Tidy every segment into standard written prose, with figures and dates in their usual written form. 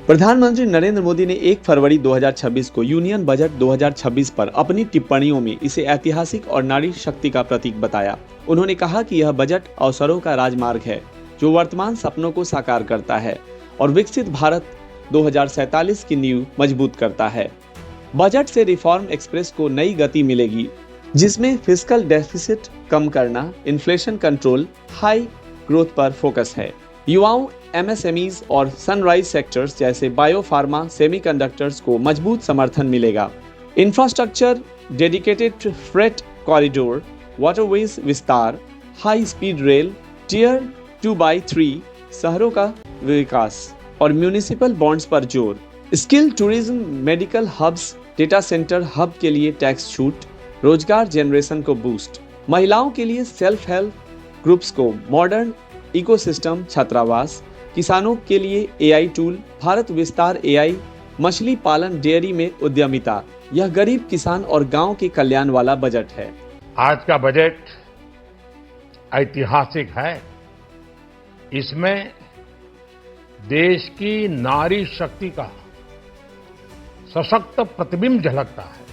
प्रधानमंत्री नरेंद्र मोदी ने 1 फरवरी 2026 को यूनियन बजट 2026 पर अपनी टिप्पणियों में इसे ऐतिहासिक और नारी शक्ति का प्रतीक बताया। उन्होंने कहा कि यह बजट अवसरों का राजमार्ग है जो वर्तमान सपनों को साकार करता है और विकसित भारत 2047 की नींव मजबूत करता है। बजट से रिफॉर्म एक्सप्रेस को नई गति मिलेगी, जिसमें फिस्कल डेफिसिट कम करना, इन्फ्लेशन कंट्रोल, हाई ग्रोथ पर फोकस है। युवाओं, एमएसएमईज और सनराइज सेक्टर्स जैसे बायो फार्मा, सेमीकंडक्टर्स को मजबूत समर्थन मिलेगा। Infrastructure, dedicated freight corridor, waterways विस्तार, high speed rail, tier 2x3 शहरों का विकास और म्यूनिसिपल बॉन्ड्स पर जोर। Skill tourism, medical hubs, data centre hub के लिए टैक्स छूट, रोजगार जनरेशन को बूस्ट। महिलाओं के लिए सेल्फ हेल्प ग्रुप्स को मॉडर्न इकोसिस्टम छात्रावास, किसानों के लिए एआई टूल, भारत विस्तार एआई, मछली पालन डेयरी में उद्यमिता। यह गरीब किसान और गांव के कल्याण वाला बजट है। आज का बजट ऐतिहासिक है। इसमें देश की नारी शक्ति का सशक्त प्रतिबिंब झलकता है।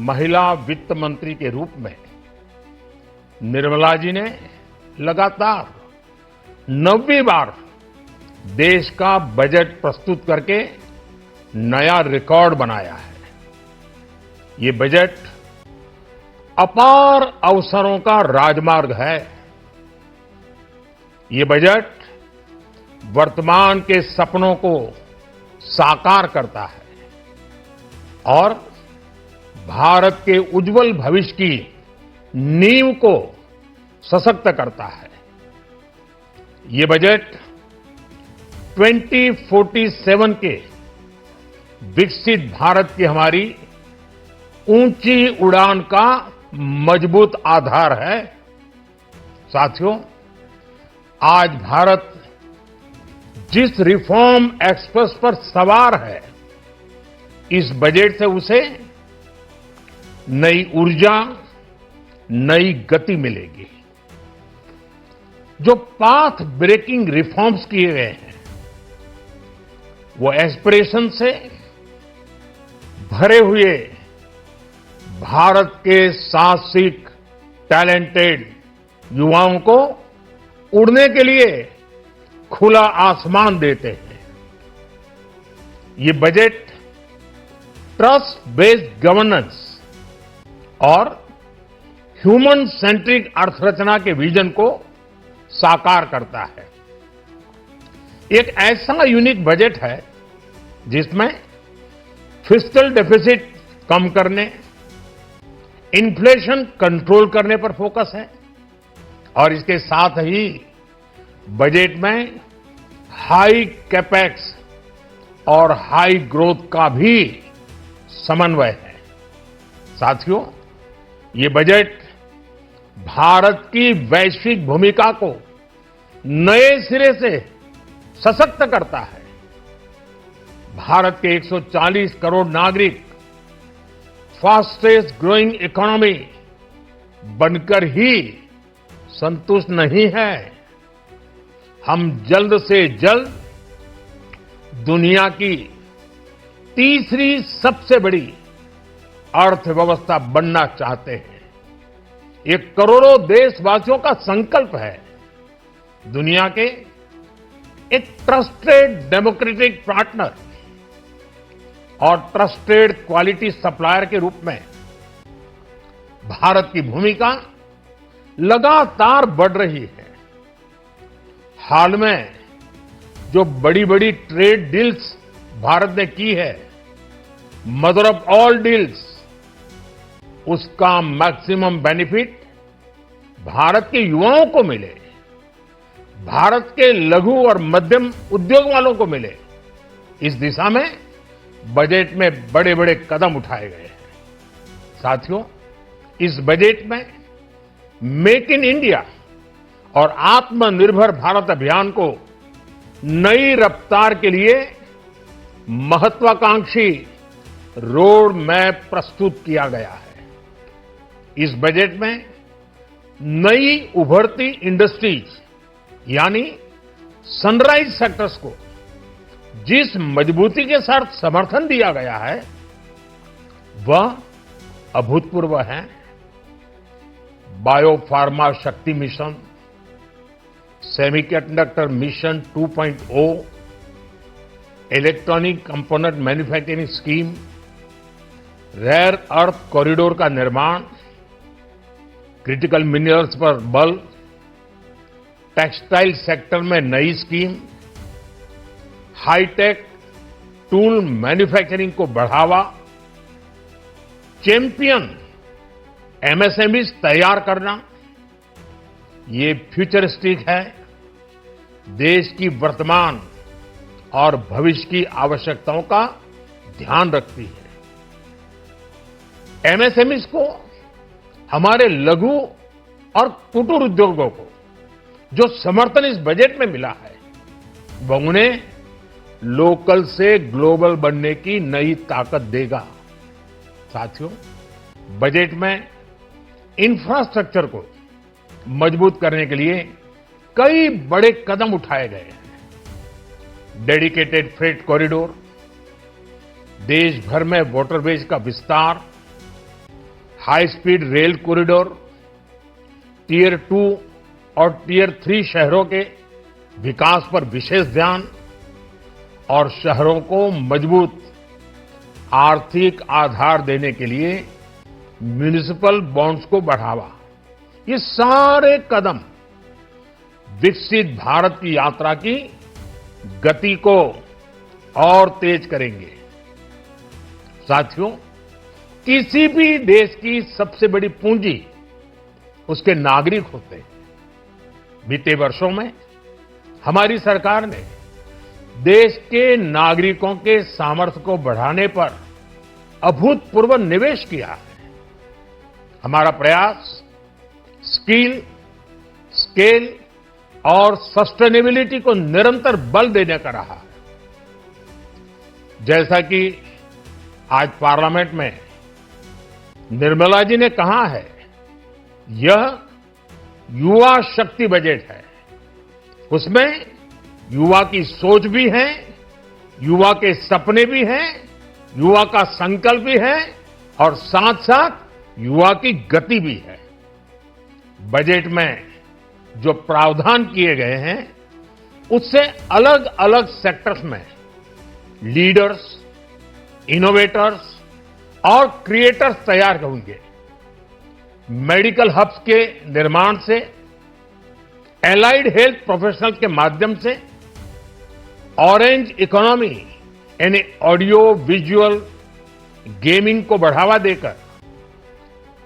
महिला वित्त मंत्री के रूप में निर्मला जी ने लगातार 9वीं बार देश का बजट प्रस्तुत करके नया रिकॉर्ड बनाया है। ये बजट अपार अवसरों का राजमार्ग है। ये बजट वर्तमान के सपनों को साकार करता है और भारत के उज्जवल भविष्य की नींव को सशक्त करता है। ये बजट 2047 के विकसित भारत की हमारी ऊंची उड़ान का मजबूत आधार है। साथियों, आज भारत जिस रिफॉर्म एक्सप्रेस पर सवार है, इस बजट से उसे नई ऊर्जा, नई गति मिलेगी। जो पाथ ब्रेकिंग रिफॉर्म्स किए गए हैं, वो एस्पिरेशन से भरे हुए भारत के साहसिक, टैलेंटेड युवाओं को उड़ने के लिए खुला आसमान देते हैं। ये बजट ट्रस्ट बेस्ड गवर्नेंस और ह्यूमन सेंट्रिक अर्थरचना के विजन को साकार करता है। एक ऐसा यूनिक बजट है जिसमें फिस्कल डेफिसिट कम करने, इन्फ्लेशन कंट्रोल करने पर फोकस है और इसके साथ ही बजट में हाई कैपेक्स और हाई ग्रोथ का भी समन्वय है। साथियों, ये बजट भारत की वैश्विक भूमिका को नए सिरे से सशक्त करता है। भारत के 140 करोड़ नागरिक फास्टेस्ट ग्रोइंग इकोनॉमी बनकर ही संतुष्ट नहीं है। हम जल्द से जल्द दुनिया की तीसरी सबसे बड़ी अर्थव्यवस्था बनना चाहते हैं। ये करोड़ों देशवासियों का संकल्प है। दुनिया के एक ट्रस्टेड डेमोक्रेटिक पार्टनर और ट्रस्टेड क्वालिटी सप्लायर के रूप में भारत की भूमिका लगातार बढ़ रही है। हाल में जो बड़ी बड़ी ट्रेड डील्स भारत ने की है, मदर ऑफ ऑल डील्स, उसका मैक्सिमम बेनिफिट भारत के युवाओं को मिले, भारत के लघु और मध्यम उद्योग वालों को मिले। इस दिशा में बजट में बड़े बड़े कदम उठाए गए हैं। साथियों, इस बजट में मेक इन इंडिया और आत्मनिर्भर भारत अभियान को नई रफ्तार के लिए महत्वाकांक्षी रोड मैप प्रस्तुत किया गया है। इस बजट में नई उभरती इंडस्ट्रीज यानी सनराइज सेक्टर्स को जिस मजबूती के साथ समर्थन दिया गया है वह अभूतपूर्व है। Biopharma Shakti mission, semiconductor mission 2.0, electronic component manufacturing scheme, rare earth corridor का निर्माण, क्रिटिकल मिनरल्स पर बल, टेक्सटाइल सेक्टर में नई स्कीम, हाईटेक टूल मैन्युफैक्चरिंग को बढ़ावा, चैंपियन एमएसएमईज तैयार करना, ये फ्यूचरिस्टिक है, देश की वर्तमान और भविष्य की आवश्यकताओं का ध्यान रखती है। एमएसएमईज को, हमारे लघु और कुटीर उद्योगों को जो समर्थन इस बजट में मिला है वह उन्हें लोकल से ग्लोबल बनने की नई ताकत देगा। साथियों, बजट में इंफ्रास्ट्रक्चर को मजबूत करने के लिए कई बड़े कदम उठाए गए हैं। डेडिकेटेड फ्रेट कॉरिडोर, देश भर में वाटरवेज का विस्तार, high speed rail corridor, tier 2 और टियर 3 शहरों के विकास पर विशेष ध्यान और शहरों को मजबूत आर्थिक आधार देने के लिए म्युनिसिपल बॉन्ड्स को बढ़ावा, ये सारे कदम विकसित भारत की यात्रा की गति को और तेज करेंगे। साथियों, किसी भी देश की सबसे बड़ी पूंजी उसके नागरिक होते हैं। बीते वर्षों में हमारी सरकार ने देश के नागरिकों के सामर्थ्य को बढ़ाने पर अभूतपूर्व निवेश किया है। हमारा प्रयास स्किल, स्केल और सस्टेनेबिलिटी को निरंतर बल देने का रहा है। जैसा कि आज पार्लियामेंट में निर्मला जी ने कहा है, यह युवा शक्ति बजट है। उसमें युवा की सोच भी है, युवा के सपने भी हैं, युवा का संकल्प भी है और साथ साथ युवा की गति भी है। बजट में जो प्रावधान किए गए हैं उससे अलग अलग सेक्टर्स में लीडर्स, इनोवेटर्स और क्रिएटर्स तैयार होंगे। मेडिकल हब्स के निर्माण से, एलाइड हेल्थ प्रोफेशनल्स के माध्यम से, ऑरेंज इकोनॉमी यानी ऑडियो विजुअल गेमिंग को बढ़ावा देकर,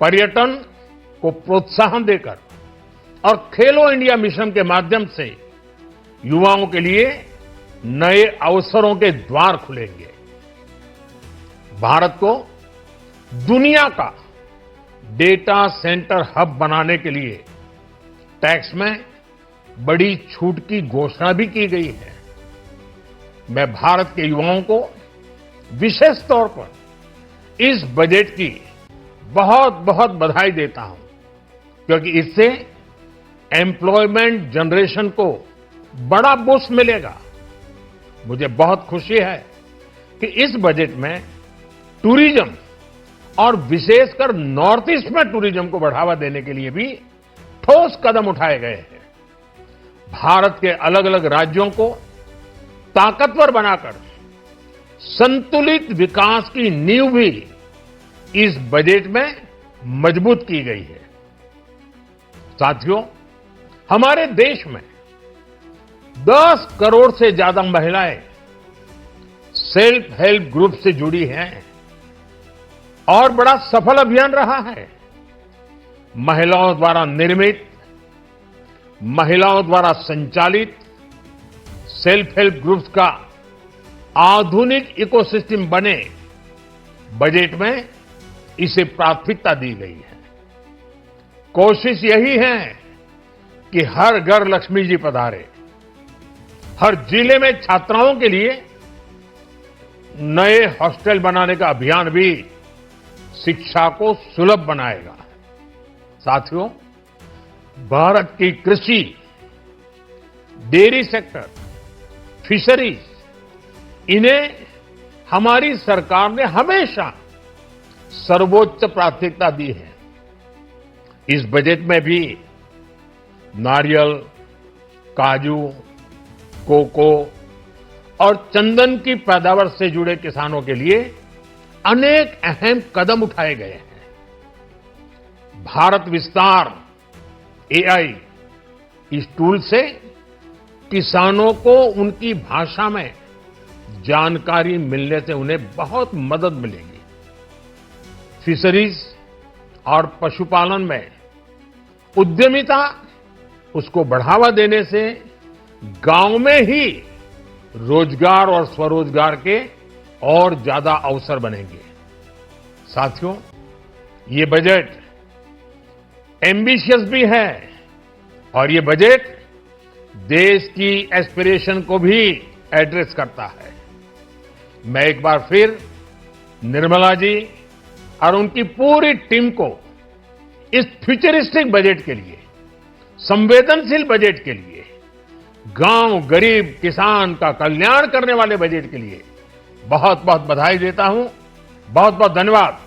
पर्यटन को प्रोत्साहन देकर और खेलो इंडिया मिशन के माध्यम से युवाओं के लिए नए अवसरों के द्वार खुलेंगे। भारत को दुनिया का डेटा सेंटर हब बनाने के लिए टैक्स में बड़ी छूट की घोषणा भी की गई है। मैं भारत के युवाओं को विशेष तौर पर इस बजट की बहुत बहुत बधाई देता हूं, क्योंकि इससे एम्प्लॉयमेंट जनरेशन को बड़ा बूस्ट मिलेगा। मुझे बहुत खुशी है कि इस बजट में टूरिज्म और विशेषकर नॉर्थ ईस्ट में टूरिज्म को बढ़ावा देने के लिए भी ठोस कदम उठाए गए हैं। भारत के अलग अलग राज्यों को ताकतवर बनाकर संतुलित विकास की नींव भी इस बजट में मजबूत की गई है। साथियों, हमारे देश में 10 करोड़ से ज्यादा महिलाएं सेल्फ हेल्प ग्रुप से जुड़ी हैं और बड़ा सफल अभियान रहा है। महिलाओं द्वारा निर्मित, महिलाओं द्वारा संचालित सेल्फ हेल्प ग्रुप्स का आधुनिक इकोसिस्टम बने, बजट में इसे प्राथमिकता दी गई है। कोशिश यही है कि हर घर लक्ष्मी जी पधारे। हर जिले में छात्राओं के लिए नए हॉस्टल बनाने का अभियान भी शिक्षा को सुलभ बनाएगा। साथियों, भारत की कृषि, डेयरी सेक्टर, फिशरीज इन्हें हमारी सरकार ने हमेशा सर्वोच्च प्राथमिकता दी है। इस बजट में भी नारियल, काजू, कोको और चंदन की पैदावार से जुड़े किसानों के लिए अनेक अहम कदम उठाए गए हैं। भारत विस्तार एआई इस टूल से किसानों को उनकी भाषा में जानकारी मिलने से उन्हें बहुत मदद मिलेगी। फिशरीज और पशुपालन में उद्यमिता उसको बढ़ावा देने से गांव में ही रोजगार और स्वरोजगार के और ज्यादा अवसर बनेंगे। साथियों, ये बजट एम्बिशियस भी है और ये बजट देश की एस्पिरेशन को भी एड्रेस करता है। मैं एक बार फिर निर्मला जी और उनकी पूरी टीम को इस फ्यूचरिस्टिक बजट के लिए, संवेदनशील बजट के लिए, गांव, गरीब, किसान का कल्याण करने वाले बजट के लिए बहुत बहुत बधाई देता हूं। बहुत बहुत धन्यवाद।